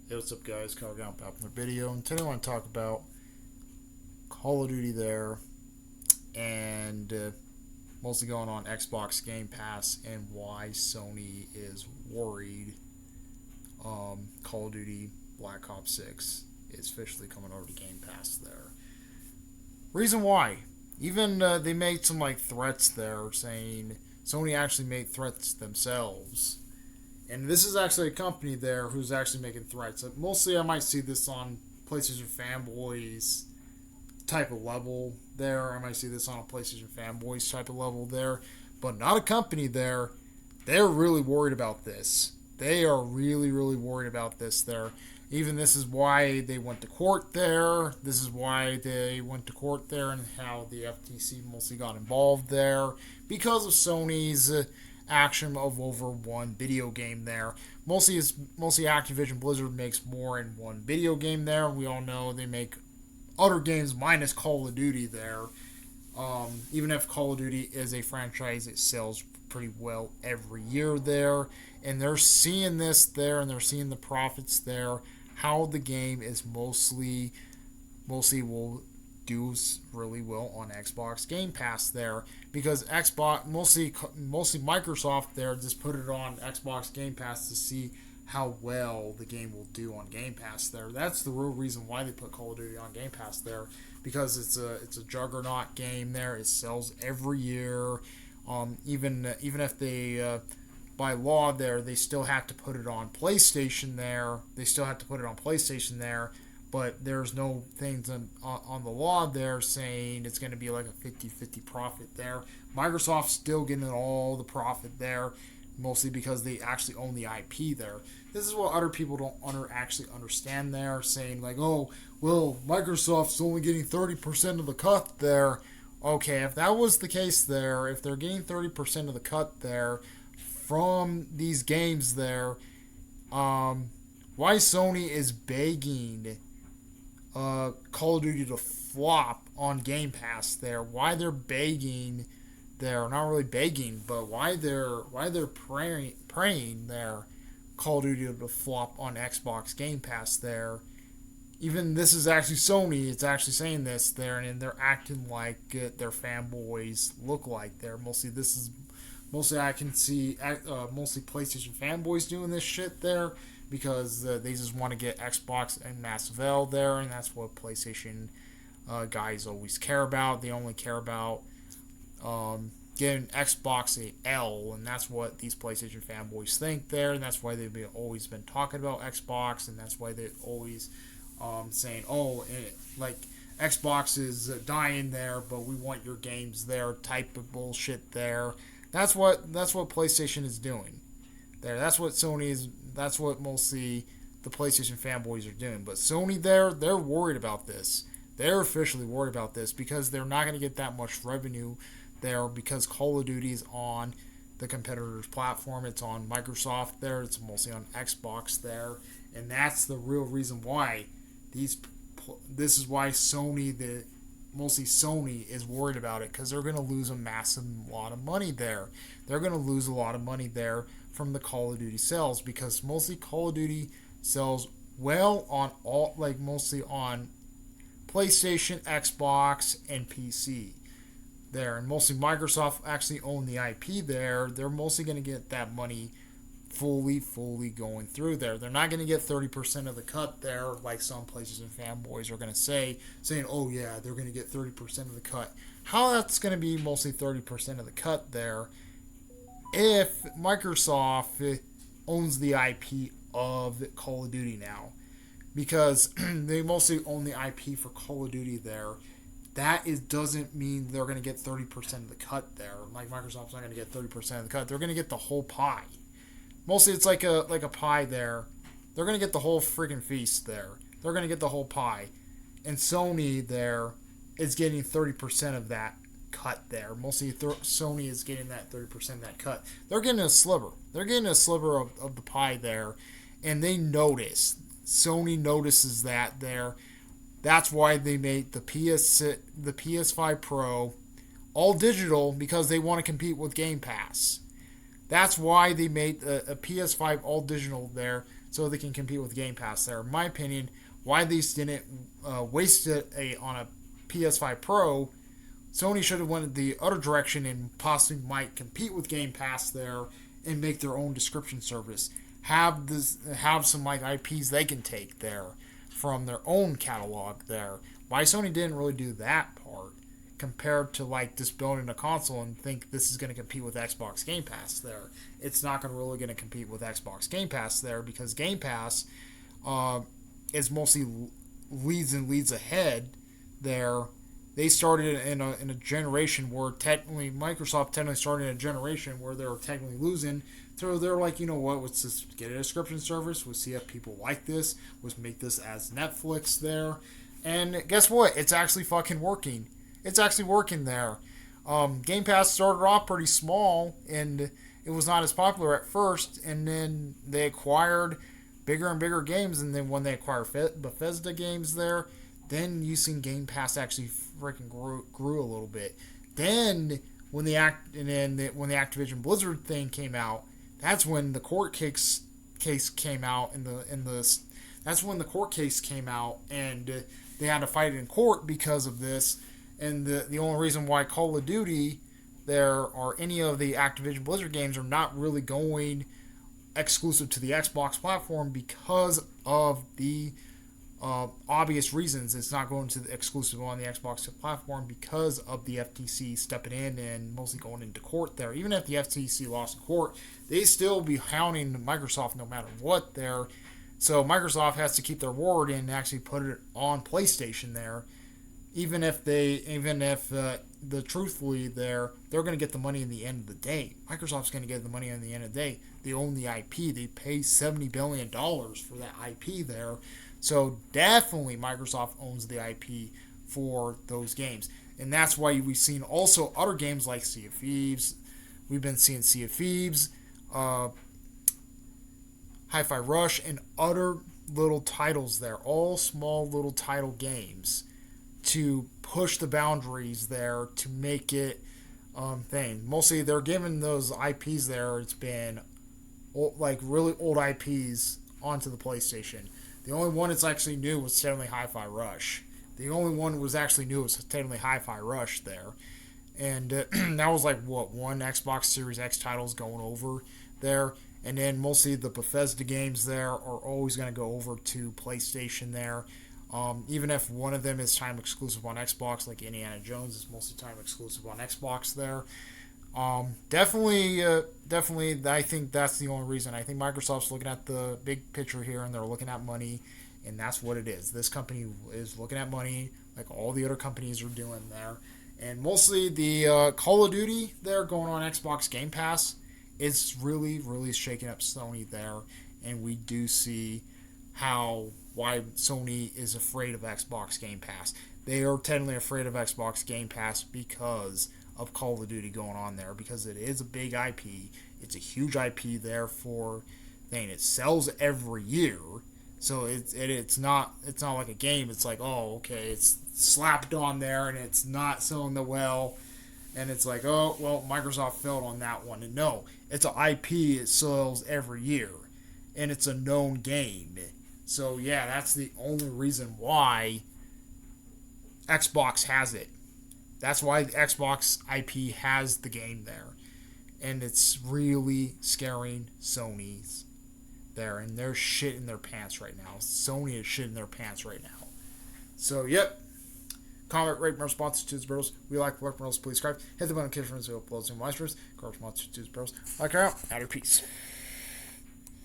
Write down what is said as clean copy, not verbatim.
Hey, what's up, guys? Kyle Down back with another video, and today I want to talk about Call of Duty there, and mostly going on Xbox Game Pass and why Sony is worried. Call of Duty Black Ops 6 is officially coming over to Game Pass there. Reason why? Even they made some threats there saying Sony actually made threats themselves. And this is actually a company there who's actually making threats. Mostly, I might see this on PlayStation Fanboys type of level there. I might see this on a PlayStation Fanboys type of level there. But not a company there. They're really worried about this. They are really, really worried about this there. Even this is why they went to court there. This is why they went to court there and how the FTC mostly got involved there. Because of Sony's action of over one video game there. Mostly Activision Blizzard makes more in one video game there. We all know they make other games minus Call of Duty there. Even if Call of Duty is a franchise, it sells pretty well every year there. And they're seeing this there, and they're seeing the profits there. How the game is mostly will do really well on Xbox Game Pass there, because Xbox mostly Microsoft there just put it on Xbox Game Pass to see how well the game will do on Game Pass there. That's the real reason why they put Call of Duty on Game Pass there, because it's a juggernaut game there. It sells every year. Even if they by law there, they still have to put it on PlayStation there. But there's no things on the law there saying it's going to be like a 50-50 profit there. Microsoft's still getting all the profit there, mostly because they actually own the IP there. This is what other people don't actually understand there, saying like, oh, well, Microsoft's only getting 30% of the cut there. Okay, if that was the case there, if they're getting 30% of the cut there from these games there, why Sony is begging Call of Duty to flop on Game Pass there? Why they're begging there? Not really begging, but why they're praying there? Call of Duty to flop on Xbox Game Pass there. Even this is actually Sony. It's actually saying this there, and they're acting like their fanboys look like there. Mostly I can see mostly PlayStation fanboys doing this shit there, because they just want to get Xbox and massive L there, and that's what PlayStation guys always care about. They only care about getting Xbox a L, and that's what these PlayStation fanboys think there, and that's why they've always been talking about Xbox, and that's why they're always saying, oh, like Xbox is dying there, but we want your games there type of bullshit there. That's what PlayStation is doing there. That's what Sony is. That's what mostly the PlayStation fanboys are doing. But Sony there, they're worried about this. They're officially worried about this because they're not going to get that much revenue there, because Call of Duty is on the competitor's platform. It's on Microsoft there. It's mostly on Xbox there. And that's the real reason why this is why mostly Sony is worried about it, because they're going to lose a massive lot of money there. They're going to lose a lot of money there from the Call of Duty sales, because mostly Call of Duty sells well on mostly on PlayStation, Xbox, and PC there. And mostly Microsoft actually own the IP there. They're mostly going to get that money fully going through there. They're not going to get 30% of the cut there, like some PlayStation fanboys are going to saying, oh yeah, they're going to get 30% of the cut. How that's going to be mostly 30% of the cut there if Microsoft owns the IP of Call of Duty now, because they mostly own the IP for Call of Duty there. Doesn't mean they're going to get 30% of the cut there. Like, Microsoft's not going to get 30% of the cut. They're going to get the whole pie. Mostly it's like a pie there. They're going to get the whole freaking feast there. They're going to get the whole pie. And Sony there is getting 30% of that cut there. Mostly Sony is getting that 30% of that cut. They're getting a sliver. They're getting a sliver of the pie there. And they notice. Sony notices that there. That's why they made the PS5 Pro All Digital, because they want to compete with Game Pass. That's why they made a PS5 All Digital there, so they can compete with Game Pass there. In my opinion, why these didn't waste it on a PS5 Pro. Sony should have went the other direction and possibly might compete with Game Pass there and make their own description service. Have some like IPs they can take there from their own catalog there. Why Sony didn't really do that part compared to like just building a console and think this is going to compete with Xbox Game Pass there. It's not really going to compete with Xbox Game Pass there because Game Pass is mostly leads ahead there. They started in a generation where Microsoft started in a generation where they were technically losing. So they're like, you know what, let's just get a description service. We'll see if people like this. Let's make this as Netflix there. And guess what? It's actually fucking working. It's actually working there. Game Pass started off pretty small, and it was not as popular at first. And then they acquired bigger and bigger games. And then when they acquired Bethesda games there, then you seen Game Pass actually freaking grew a little bit. Then when the Activision Blizzard thing came out, that's when the court case came out that's when the court case came out, and they had to fight it in court because of this. And the only reason why Call of Duty there or any of the Activision Blizzard games are not really going exclusive to the Xbox platform because of the obvious reasons. It's not going to the exclusive on the Xbox platform because of the FTC stepping in and mostly going into court there. Even if the FTC lost in court, they still be hounding Microsoft no matter what there. So Microsoft has to keep their word and actually put it on PlayStation there. Even if truthfully they're going to get the money in the end of the day. Microsoft's going to get the money in the end of the day. They own the IP. They pay $70 billion for that IP there. So definitely Microsoft owns the IP for those games. And that's why we've seen also other games like Sea of Thieves. We've been seeing Sea of Thieves, Hi-Fi Rush, and other little titles there. All small little title games to push the boundaries there to make it thing. Mostly they're giving those IPs there. It's been really old IPs onto the PlayStation. The only one that's actually new was technically Hi-Fi Rush. The only one that was actually new was technically Hi-Fi Rush there. And that was one Xbox Series X titles going over there. And then mostly the Bethesda games there are always going to go over to PlayStation there. Even if one of them is time exclusive on Xbox, like Indiana Jones is mostly time exclusive on Xbox there. Definitely, I think that's the only reason. I think Microsoft's looking at the big picture here, and they're looking at money, and that's what it is. This company is looking at money, like all the other companies are doing there. And mostly the Call of Duty there going on Xbox Game Pass, it's really, really shaking up Sony there, and we do see why Sony is afraid of Xbox Game Pass. They are technically afraid of Xbox Game Pass because of Call of Duty going on there, because it is a big IP. It's a huge IP there for thing. It sells every year, so it's not like a game. It's like, oh, okay, it's slapped on there and it's not selling that well, and it's like, oh well, Microsoft failed on that one. And no, it's an IP. It sells every year, and it's a known game. So yeah, that's the only reason why Xbox has it. That's why the Xbox IP has the game there. And it's really scaring Sony's there. And they're shitting their pants right now. Sony is shitting their pants right now. So, yep. Comment, rate, my responses to the bros. We like work bros. Please subscribe. Hit the button notifications so uploads and watch videos. Garbage monsters to the bros. Like her out. Out of peace.